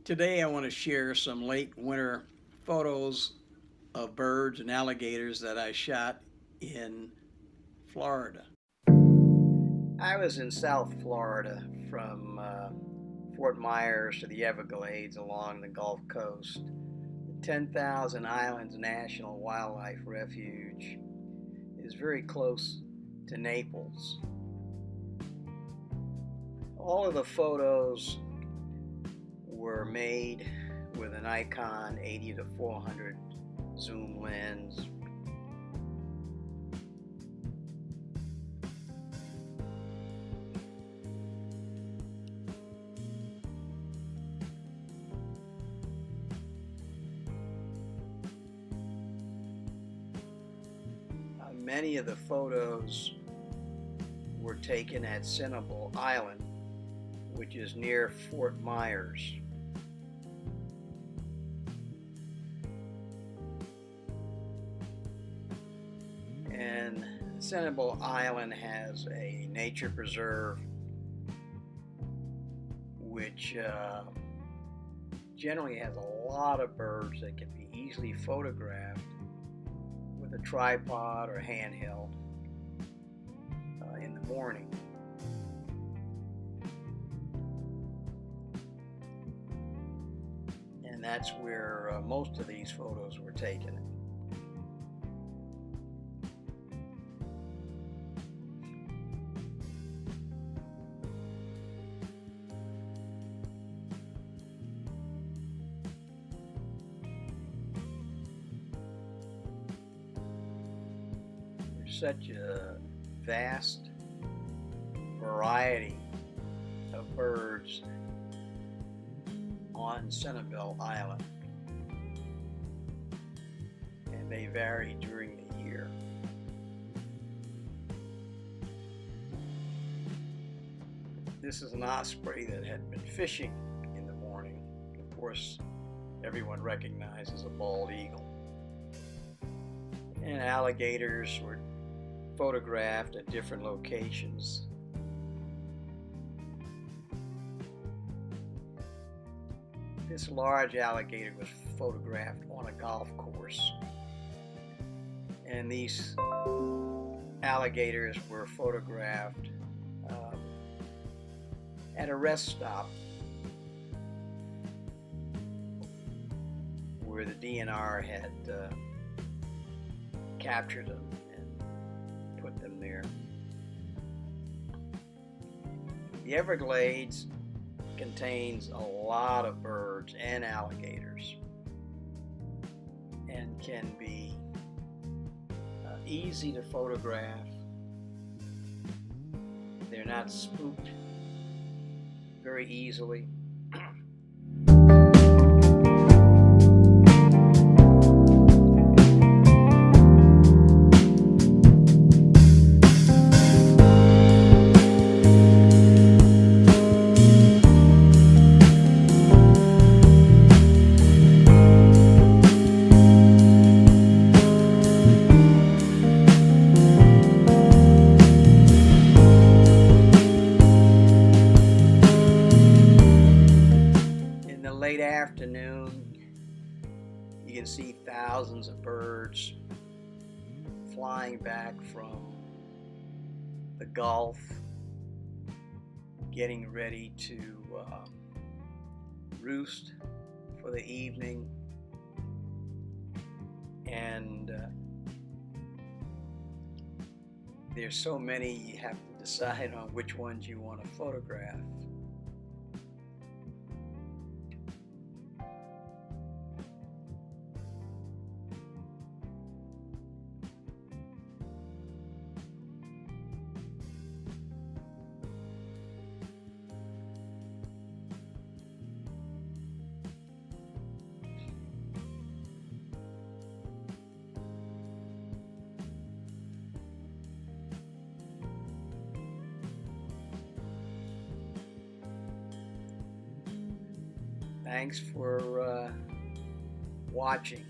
Today I want to share some late winter photos of birds and alligators that I shot in Florida. I was in South Florida from Fort Myers to the Everglades along the Gulf Coast. The 10,000 Islands National Wildlife Refuge is very close to Naples. All of the photos were made with an Nikon 80 to 400 zoom lens. Many of the photos were taken at Sentinel Island, which is near Fort Myers. And Sentinel Island has a nature preserve which generally has a lot of birds that can be easily photographed with a tripod or handheld in the morning. And that's where most of these photos were taken. Such a vast variety of birds on Sentinel Island, and they vary during the year. This is an osprey that had been fishing in the morning. Of course, everyone recognizes a bald eagle. And alligators were photographed at different locations. This large alligator was photographed on a golf course, and these alligators were photographed at a rest stop where the DNR had captured them and put them there. The Everglades contains a lot of birds and alligators and can be easy to photograph. They're not spooked very easily. Late afternoon, you can see thousands of birds flying back from the Gulf, getting ready to roost for the evening. And there's so many, you have to decide on which ones you want to photograph. Thanks for watching.